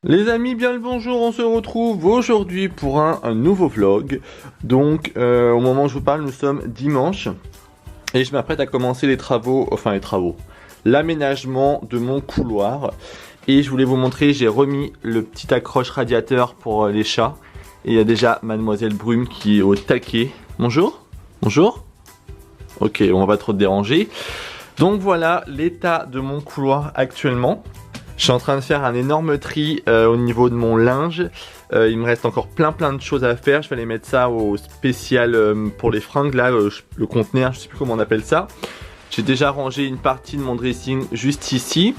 Les amis, bien le bonjour, on se retrouve aujourd'hui pour un nouveau vlog. Donc au moment où je vous parle, nous sommes dimanche et je m'apprête à commencer l'aménagement de mon couloir. Et je voulais vous montrer, j'ai remis le petit accroche radiateur pour les chats. Et il y a déjà Mademoiselle Brume qui est au taquet. Bonjour. Bonjour. Ok, on va pas trop te déranger. Donc voilà l'état de mon couloir actuellement. Je suis en train de faire un énorme tri au niveau de mon linge. Il me reste encore plein de choses à faire. Je vais aller mettre ça au spécial pour les fringues là, le conteneur, je sais plus comment on appelle ça. J'ai déjà rangé une partie de mon dressing juste ici.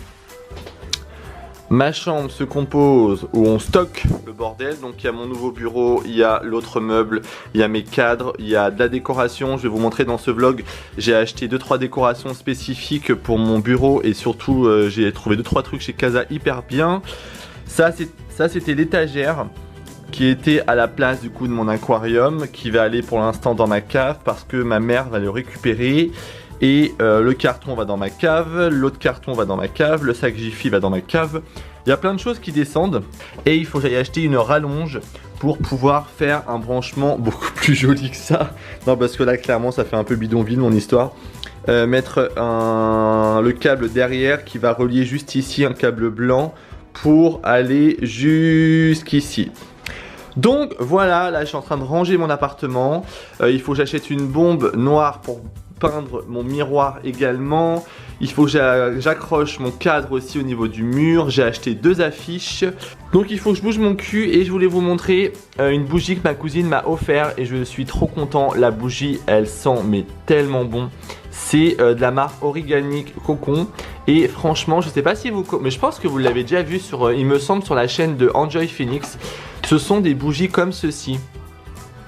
Ma chambre se compose où on stocke le bordel. Donc il y a mon nouveau bureau, il y a l'autre meuble, il y a mes cadres, il y a de la décoration. Je vais vous montrer dans ce vlog, j'ai acheté 2-3 décorations spécifiques pour mon bureau. Et surtout j'ai trouvé 2-3 trucs chez Casa hyper bien. Ça c'était l'étagère qui était à la place du coup de mon aquarium, qui va aller pour l'instant dans ma cave parce que ma mère va le récupérer. Et le carton va dans ma cave, l'autre carton va dans ma cave, le sac Jiffy va dans ma cave. Il y a plein de choses qui descendent et il faut que j'aille acheter une rallonge pour pouvoir faire un branchement beaucoup plus joli que ça. Non, parce que là clairement ça fait un peu bidonville mon histoire. Mettre le câble derrière qui va relier juste ici, un câble blanc pour aller jusqu'ici. Donc voilà, là je suis en train de ranger mon appartement. Il faut que j'achète une bombe noire pour peindre mon miroir également. Il faut que j'accroche mon cadre aussi au niveau du mur. J'ai acheté 2 affiches. Donc il faut que je bouge mon cul et je voulais vous montrer une bougie que ma cousine m'a offert et je suis trop content. La bougie elle sent mais tellement bon. C'est de la marque Organic Cocon et franchement je sais pas si vous... mais je pense que vous l'avez déjà vu sur, il me semble, sur la chaîne de Enjoy Phoenix. Ce sont des bougies comme ceci.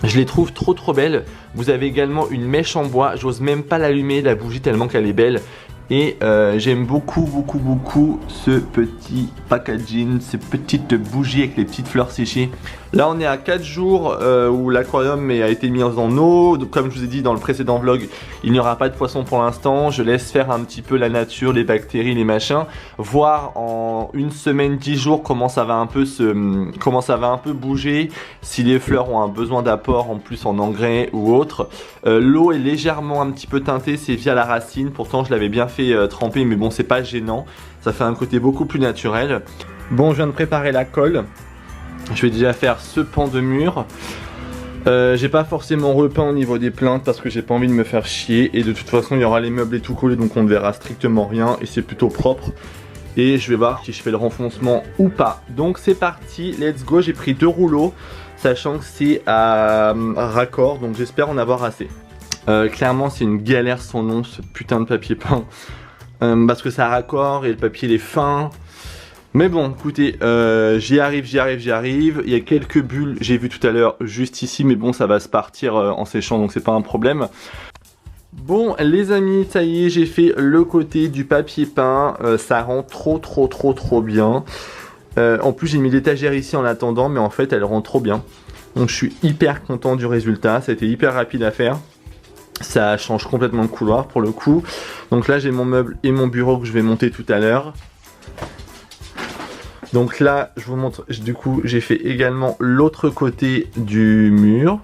Je les trouve trop belles. Vous avez également une mèche en bois. J'ose même pas l'allumer la bougie tellement qu'elle est belle. Et j'aime beaucoup ce petit packaging, ces petites bougies avec les petites fleurs séchées. Là on est à 4 jours où l'aquarium a été mis en eau. Donc, comme je vous ai dit dans le précédent vlog, il n'y aura pas de poisson pour l'instant. Je laisse faire un petit peu la nature, les bactéries, les machins. Voir en une semaine, 10 jours comment ça va un peu bouger. Si les fleurs ont un besoin d'apport en plus en engrais ou autre. L'eau est légèrement un petit peu teintée, c'est via la racine. Pourtant je l'avais bien fait tremper, mais bon c'est pas gênant. Ça fait un côté beaucoup plus naturel. Bon, je viens de préparer la colle. Je vais déjà faire ce pan de mur. J'ai pas forcément repeint au niveau des plaintes parce que j'ai pas envie de me faire chier. Et de toute façon il y aura les meubles et tout collés, donc on ne verra strictement rien. Et c'est plutôt propre. Et je vais voir si je fais le renfoncement ou pas. Donc c'est parti, let's go. J'ai pris 2 rouleaux, sachant que c'est à raccord, donc j'espère en avoir assez. Clairement c'est une galère son nom, ce putain de papier peint. Parce que ça raccord et le papier il est fin. Mais bon, écoutez, j'y arrive. Il y a quelques bulles, j'ai vu tout à l'heure, juste ici. Mais bon, ça va se partir en séchant, donc c'est pas un problème. Bon, les amis, ça y est, j'ai fait le côté du papier peint. Ça rend trop bien. En plus, j'ai mis l'étagère ici en attendant, mais en fait, elle rend trop bien. Donc je suis hyper content du résultat. Ça a été hyper rapide à faire. Ça change complètement le couloir pour le coup. Donc là j'ai mon meuble et mon bureau que je vais monter tout à l'heure. Donc là je vous montre, du coup j'ai fait également l'autre côté du mur.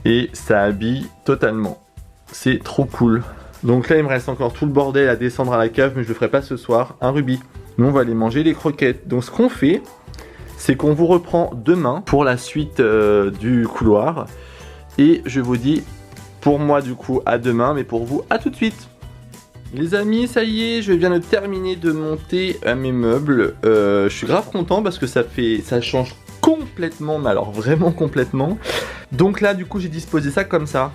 Et ça habille totalement. C'est trop cool. Donc là il me reste encore tout le bordel à descendre à la cave, mais je le ferai pas ce soir. Un rubis. Nous on va aller manger les croquettes. Donc ce qu'on fait, c'est qu'on vous reprend demain pour la suite du couloir. Et je vous dis... pour moi du coup à demain, mais pour vous à tout de suite. Les amis, ça y est, je viens de terminer de monter mes meubles. Je suis grave content parce que ça change complètement, mais alors vraiment complètement. Donc là du coup j'ai disposé ça comme ça.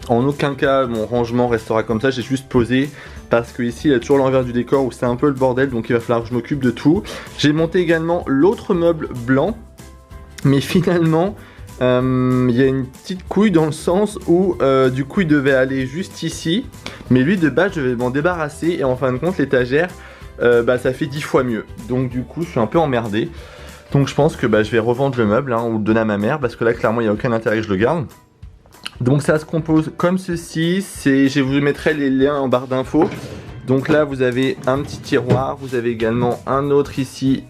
En aucun cas mon rangement restera comme ça, j'ai juste posé parce que ici il y a toujours l'envers du décor où c'est un peu le bordel, donc il va falloir que je m'occupe de tout. J'ai monté également l'autre meuble blanc, mais finalement il y a une petite couille dans le sens où du coup il devait aller juste ici, mais lui de base je vais m'en débarrasser et en fin de compte l'étagère ça fait 10 fois mieux, donc du coup je suis un peu emmerdé. Donc je pense que je vais revendre le meuble ou le donner à ma mère parce que là clairement il n'y a aucun intérêt que je le garde. Donc ça se compose comme ceci, je vous mettrai les liens en barre d'infos. Donc là vous avez un petit tiroir, vous avez également un autre ici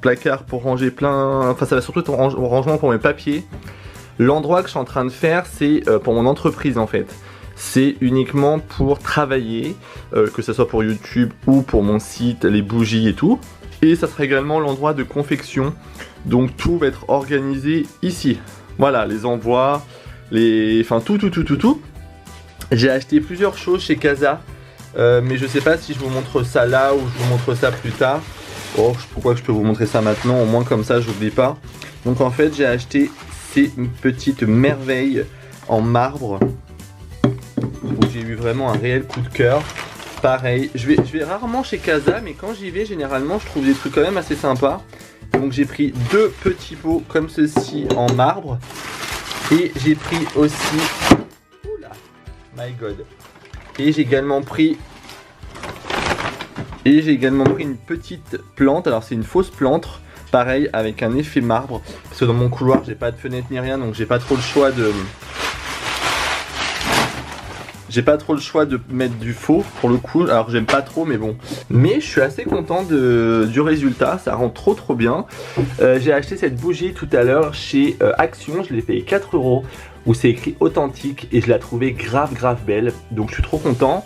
placard pour ranger plein, enfin ça va surtout être au rangement pour mes papiers. L'endroit que je suis en train de faire, c'est pour mon entreprise en fait. C'est uniquement pour travailler, que ce soit pour YouTube ou pour mon site, les bougies et tout. Et ça sera également l'endroit de confection. Donc tout va être organisé ici. Voilà, les envois, enfin tout. J'ai acheté plusieurs choses chez Casa. Mais je sais pas si je vous montre ça là ou je vous montre ça plus tard. Oh, pourquoi je peux vous montrer ça maintenant? Au moins comme ça, j'oublie pas. Donc en fait, j'ai acheté ces petites merveilles en marbre. Où j'ai eu vraiment un réel coup de cœur. Pareil, je vais rarement chez Casa, mais quand j'y vais, généralement, je trouve des trucs quand même assez sympas. Donc j'ai pris deux petits pots comme ceci en marbre. Et j'ai pris aussi... Oula, my god. Et j'ai également pris une petite plante. Alors c'est une fausse plante, pareil avec un effet marbre. Parce que dans mon couloir j'ai pas de fenêtre ni rien, donc j'ai pas trop le choix de... mettre du faux pour le coup. Alors j'aime pas trop mais bon. Mais je suis assez content du résultat, ça rend trop bien. J'ai acheté cette bougie tout à l'heure chez Action, je l'ai payé 4 €. Où c'est écrit authentique et je la trouvais grave belle, donc je suis trop content.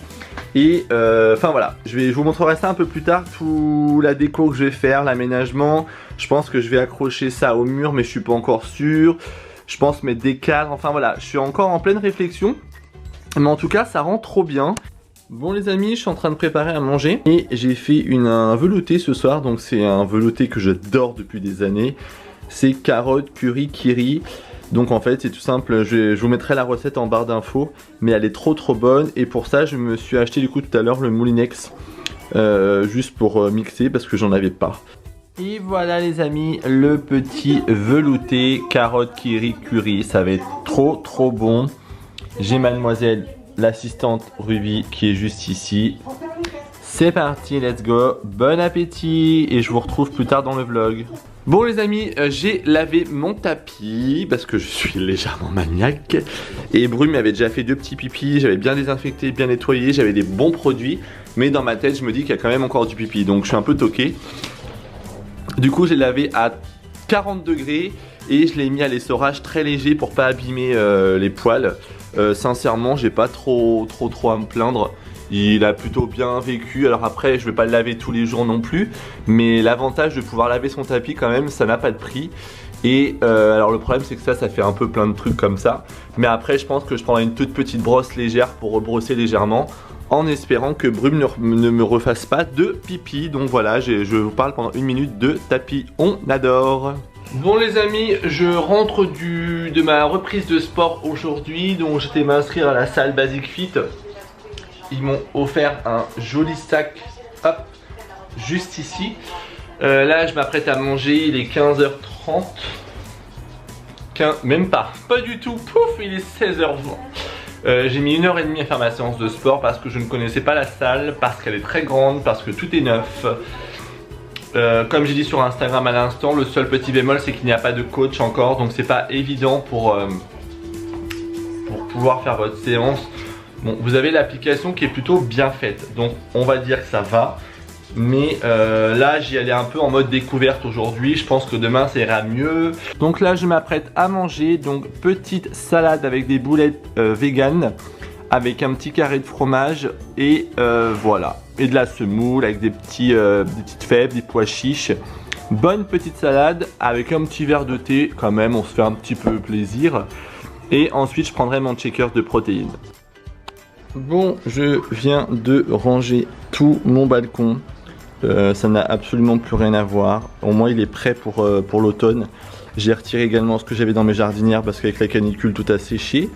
Et enfin voilà, je vous montrerai ça un peu plus tard, tout la déco que je vais faire, l'aménagement. Je pense que je vais accrocher ça au mur mais je suis pas encore sûr. Je pense mettre des cadres, enfin voilà, je suis encore en pleine réflexion. Mais en tout cas ça rend trop bien. Bon les amis, je suis en train de préparer à manger et j'ai fait un velouté ce soir. Donc c'est un velouté que j'adore depuis des années. C'est carottes, curry, kiri. Donc en fait c'est tout simple, je vous mettrai la recette en barre d'infos. Mais elle est trop bonne. Et pour ça je me suis acheté du coup tout à l'heure le Moulinex. Juste pour mixer parce que j'en avais pas. Et voilà les amis, le petit velouté carotte, kiri, curry. Ça va être trop bon. J'ai mademoiselle l'assistante Ruby qui est juste ici. C'est parti, let's go, bon appétit et je vous retrouve plus tard dans le vlog. Bon les amis, j'ai lavé mon tapis parce que je suis légèrement maniaque. Et Brume avait déjà fait 2 petits pipis, j'avais bien désinfecté, bien nettoyé, j'avais des bons produits. Mais dans ma tête je me dis qu'il y a quand même encore du pipi, donc je suis un peu toqué. Du coup j'ai lavé à 40 degrés et je l'ai mis à l'essorage très léger pour pas abîmer les poils. Sincèrement j'ai pas trop à me plaindre. Il a plutôt bien vécu, alors après je vais pas le laver tous les jours non plus. Mais l'avantage de pouvoir laver son tapis quand même, ça n'a pas de prix. Et alors le problème c'est que ça fait un peu plein de trucs comme ça. Mais après je pense que je prendrai une toute petite brosse légère pour rebrosser légèrement. En espérant que Brume ne me refasse pas de pipi. Donc voilà, je vous parle pendant 1 minute de tapis, on adore. Bon les amis, je rentre de ma reprise de sport aujourd'hui. Donc j'étais m'inscrire à la salle Basic Fit. Ils m'ont offert un joli sac, hop, juste ici. Là je m'apprête à manger, il est 15h30. Même pas du tout, pouf, il est 16h20. J'ai mis 1h30 à faire ma séance de sport parce que je ne connaissais pas la salle, parce qu'elle est très grande, parce que tout est neuf. Comme j'ai dit sur Instagram à l'instant, le seul petit bémol c'est qu'il n'y a pas de coach encore, donc c'est pas évident pour pouvoir faire votre séance. Bon, vous avez l'application qui est plutôt bien faite, donc on va dire que ça va. Mais là j'y allais un peu en mode découverte aujourd'hui, je pense que demain ça ira mieux. Donc là je m'apprête à manger, donc petite salade avec des boulettes vegan, avec un petit carré de fromage et voilà. Et de la semoule avec des petites fèves, des pois chiches. Bonne petite salade avec un petit verre de thé, quand même on se fait un petit peu plaisir. Et ensuite je prendrai mon shaker de protéines. Bon, je viens de ranger tout mon balcon. Ça n'a absolument plus rien à voir. Au moins il est prêt pour l'automne. J'ai retiré également ce que j'avais dans mes jardinières parce qu'avec la canicule tout a séché.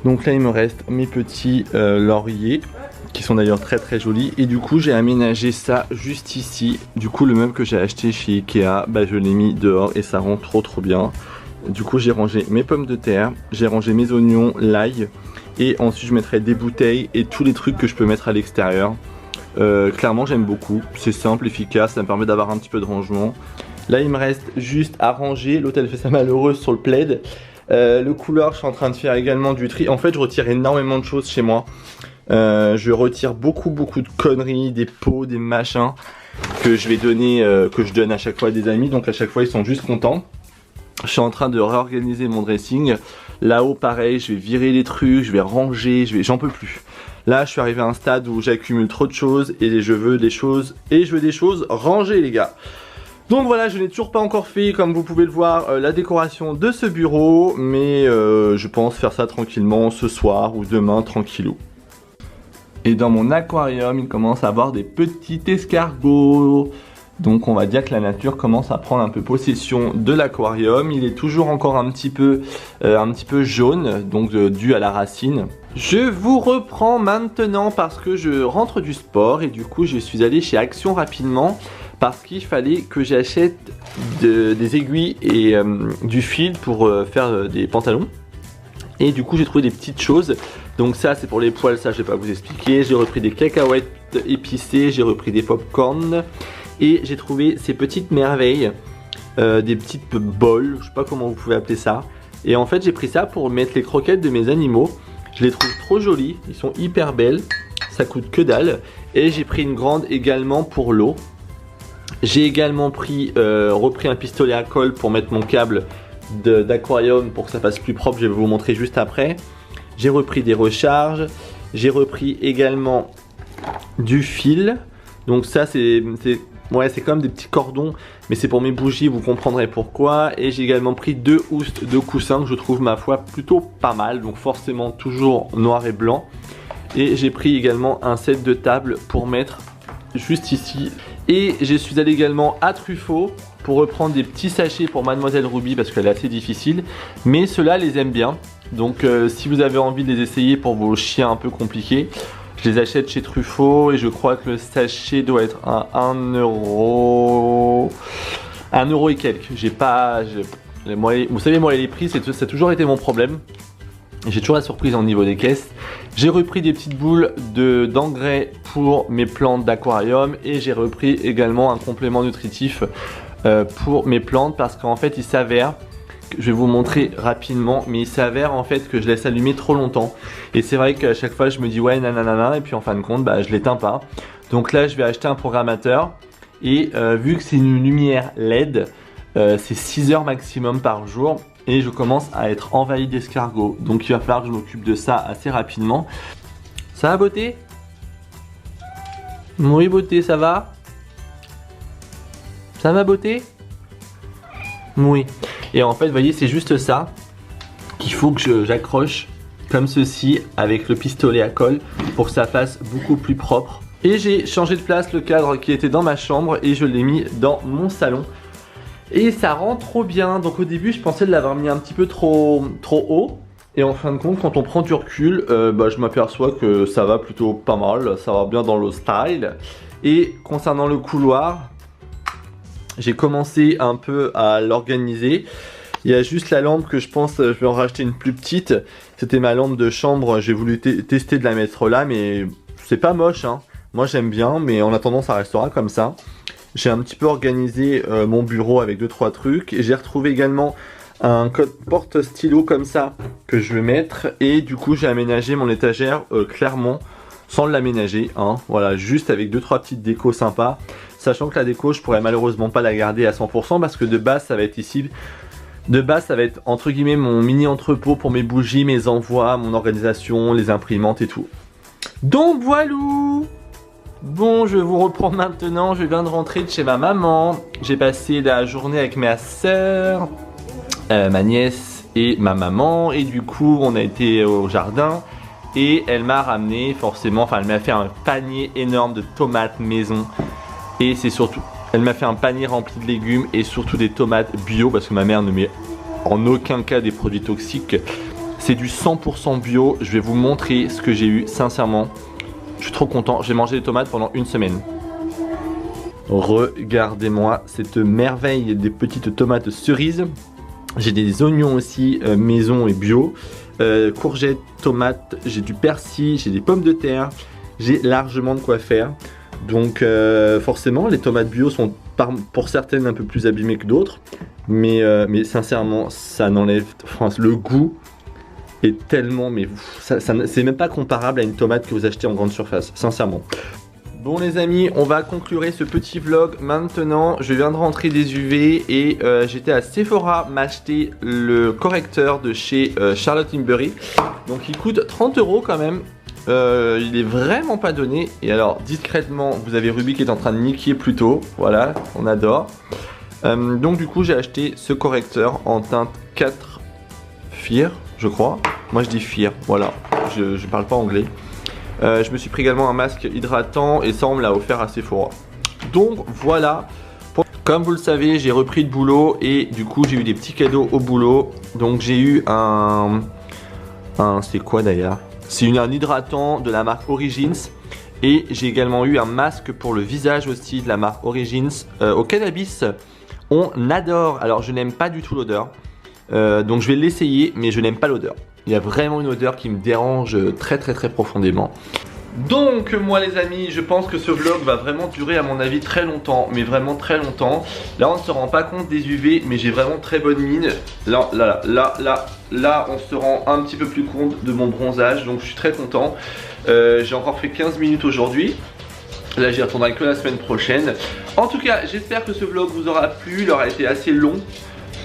Donc là il me reste mes petits lauriers qui sont d'ailleurs très jolis. Et du coup j'ai aménagé ça juste ici. Du coup le meuble que j'ai acheté chez Ikea, bah, je l'ai mis dehors et ça rend trop bien. Du coup j'ai rangé mes pommes de terre, j'ai rangé mes oignons, l'ail. Et ensuite je mettrai des bouteilles et tous les trucs que je peux mettre à l'extérieur. Clairement j'aime beaucoup, c'est simple, efficace, ça me permet d'avoir un petit peu de rangement. Là il me reste juste à ranger, l'hôtel fait sa malheureuse sur le plaid. Le couloir je suis en train de faire également du tri. En fait je retire énormément de choses chez moi. Je retire beaucoup de conneries, des pots, des machins que je vais donner, que je donne à chaque fois à des amis. Donc à chaque fois ils sont juste contents. Je suis en train de réorganiser mon dressing. Là-haut pareil, je vais virer les trucs, je vais ranger, j'en peux plus. Là je suis arrivé à un stade où j'accumule trop de choses et je veux des choses rangées les gars. Donc voilà, je n'ai toujours pas encore fait, comme vous pouvez le voir, la décoration de ce bureau. Mais je pense faire ça tranquillement ce soir ou demain tranquillou. Et dans mon aquarium, il commence à avoir des petits escargots. Donc on va dire que la nature commence à prendre un peu possession de l'aquarium. Il est toujours encore un petit peu jaune, donc dû à la racine. Je vous reprends maintenant parce que je rentre du sport et du coup je suis allé chez Action rapidement parce qu'il fallait que j'achète des aiguilles et du fil pour faire des pantalons. Et du coup j'ai trouvé des petites choses. Donc ça c'est pour les poils, ça je vais pas vous expliquer. J'ai repris des cacahuètes épicées, j'ai repris des pop-corn. Et j'ai trouvé ces petites merveilles, des petites bols, je sais pas comment vous pouvez appeler ça. Et en fait j'ai pris ça pour mettre les croquettes de mes animaux. Je les trouve trop jolies, ils sont hyper belles, ça coûte que dalle. Et j'ai pris une grande également pour l'eau. J'ai également repris un pistolet à colle pour mettre mon câble d'aquarium pour que ça fasse plus propre, je vais vous montrer juste après. J'ai repris des recharges, j'ai repris également du fil. Donc ça c'est comme des petits cordons, mais c'est pour mes bougies, vous comprendrez pourquoi. Et j'ai également pris 2 housses de coussins que je trouve ma foi plutôt pas mal, donc forcément toujours noir et blanc. Et j'ai pris également un set de table pour mettre juste ici. Et je suis allé également à Truffaut pour reprendre des petits sachets pour Mademoiselle Ruby parce qu'elle est assez difficile, mais ceux-là les aime bien. Donc si vous avez envie de les essayer pour vos chiens un peu compliqués, je les achète chez Truffaut et je crois que le sachet doit être à 1 euro. 1 euro et quelques. Vous savez, moi les prix, ça a toujours été mon problème. J'ai toujours la surprise au niveau des caisses. J'ai repris des petites boules d'engrais pour mes plantes d'aquarium et j'ai repris également un complément nutritif pour mes plantes parce qu'en fait il s'avère, je vais vous montrer rapidement, mais il s'avère en fait que je laisse allumer trop longtemps. Et c'est vrai qu'à chaque fois je me dis ouais nanana et puis en fin de compte je l'éteins pas. Donc là je vais acheter un programmateur et vu que c'est une lumière LED, c'est 6 heures maximum par jour. Et je commence à être envahi d'escargots. Donc il va falloir que je m'occupe de ça assez rapidement. Ça va beauté? Oui beauté, ça va? Ça va beauté? Oui. Et en fait vous voyez c'est juste ça qu'il faut que j'accroche comme ceci avec le pistolet à colle pour que ça fasse beaucoup plus propre. Et j'ai changé de place le cadre qui était dans ma chambre et je l'ai mis dans mon salon. Et ça rend trop bien. Donc au début je pensais de l'avoir mis un petit peu trop haut. Et en fin de compte quand on prend du recul, je m'aperçois que ça va plutôt pas mal. Ça va bien dans le style. Et concernant le couloir, j'ai commencé un peu à l'organiser. Il y a juste la lampe que je pense je vais en racheter une plus petite. C'était ma lampe de chambre. J'ai voulu tester de la mettre là. Mais c'est pas moche hein. Moi j'aime bien. Mais en attendant ça restera comme ça. J'ai un petit peu organisé mon bureau avec 2-3 trucs. Et j'ai retrouvé également un porte stylo comme ça que je vais mettre. Et du coup j'ai aménagé mon étagère clairement sans l'aménager. Hein. Voilà, juste avec 2-3 petites décos sympas. Sachant que la déco je pourrais malheureusement pas la garder à 100% parce que de base ça va être ici. De base ça va être entre guillemets mon mini entrepôt pour mes bougies, mes envois, mon organisation, les imprimantes et tout. Donc voilou. Bon, je vous reprends maintenant, je viens de rentrer de chez ma maman. J'ai passé la journée avec ma soeur, ma nièce et ma maman. Et du coup, on a été au jardin. Et elle m'a ramené forcément, elle m'a fait un panier énorme de tomates maison. Et c'est surtout, elle m'a fait un panier rempli de légumes et surtout des tomates bio. Parce que ma mère ne met en aucun cas des produits toxiques. C'est du 100% bio, je vais vous montrer ce que j'ai eu, sincèrement. Je suis trop content, j'ai mangé des tomates pendant une semaine. Regardez-moi cette merveille des petites tomates cerises. J'ai des oignons aussi maison et bio. Courgettes, tomates, j'ai du persil, j'ai des pommes de terre. J'ai largement de quoi faire. Donc forcément les tomates bio sont pour certaines un peu plus abîmées que d'autres. Mais sincèrement ça n'enlève le goût. est tellement, mais c'est même pas comparable à une tomate que vous achetez en grande surface, sincèrement. Bon les amis, on va conclure ce petit vlog maintenant. Je viens de rentrer des UV et j'étais à Sephora m'acheter le correcteur de chez Charlotte Tilbury. Donc il coûte 30 € quand même. Il est vraiment pas donné. Et alors discrètement, vous avez Ruby qui est en train de niquer plutôt. Voilà, on adore. Donc du coup j'ai acheté ce correcteur en teinte 4 Fear, je crois. Moi je dis Fear, voilà, je parle pas anglais. Je me suis pris également un masque hydratant et ça on me l'a offert à Sephora. Donc voilà, comme vous le savez j'ai repris de boulot et du coup j'ai eu des petits cadeaux au boulot. Donc j'ai eu c'est quoi d'ailleurs? C'est un hydratant de la marque Origins. Et j'ai également eu un masque pour le visage aussi de la marque Origins au cannabis. On adore, alors je n'aime pas du tout l'odeur, donc je vais l'essayer mais je n'aime pas l'odeur. Il y a vraiment une odeur qui me dérange très profondément. Donc moi les amis, je pense que ce vlog va vraiment durer à mon avis très longtemps, mais vraiment très longtemps. Là on ne se rend pas compte des UV, mais j'ai vraiment très bonne mine. Là on se rend un petit peu plus compte de mon bronzage, donc je suis très content. J'ai encore fait 15 minutes aujourd'hui. Là j'y retournerai que la semaine prochaine. En tout cas j'espère que ce vlog vous aura plu. Il aura été assez long.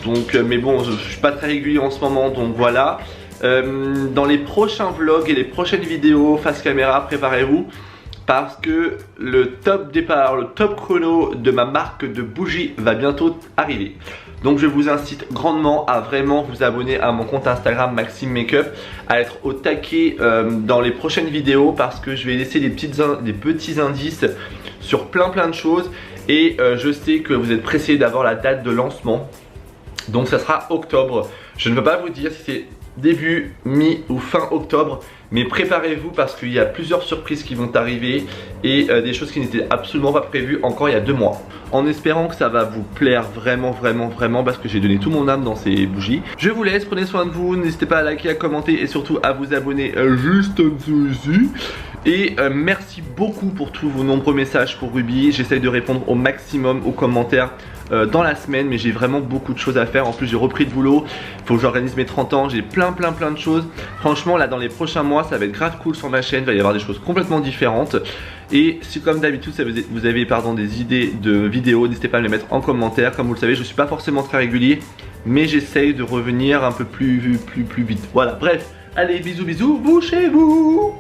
Donc mais bon je suis pas très régulier en ce moment. Donc voilà. Dans les prochains vlogs et les prochaines vidéos face caméra, préparez-vous. Parce que le top départ, le top chrono de ma marque de bougies va bientôt arriver. Donc je vous incite grandement à vraiment vous abonner à mon compte Instagram Maxime Makeup, à être au taquet dans les prochaines vidéos parce que je vais laisser des petits indices sur plein de choses. Et je sais que vous êtes pressés d'avoir la date de lancement. Donc ça sera octobre. Je ne peux pas vous dire si c'est début, mi ou fin octobre, mais préparez-vous parce qu'il y a plusieurs surprises qui vont arriver et des choses qui n'étaient absolument pas prévues encore il y a 2 mois. En espérant que ça va vous plaire vraiment parce que j'ai donné tout mon âme dans ces bougies. Je vous laisse, prenez soin de vous, n'hésitez pas à liker, à commenter et surtout à vous abonner juste en dessous ici. Et merci beaucoup pour tous vos nombreux messages pour Ruby. J'essaye de répondre au maximum aux commentaires dans la semaine, mais j'ai vraiment beaucoup de choses à faire. En plus j'ai repris de boulot, il faut que j'organise mes 30 ans, j'ai plein de choses. Franchement là dans les prochains mois ça va être grave cool sur ma chaîne, il va y avoir des choses complètement différentes. Et si comme d'habitude vous avez des idées de vidéos, n'hésitez pas à me les mettre en commentaire. Comme vous le savez je suis pas forcément très régulier, mais j'essaye de revenir un peu plus vite. Voilà, bref, allez bisous, bouchez-vous.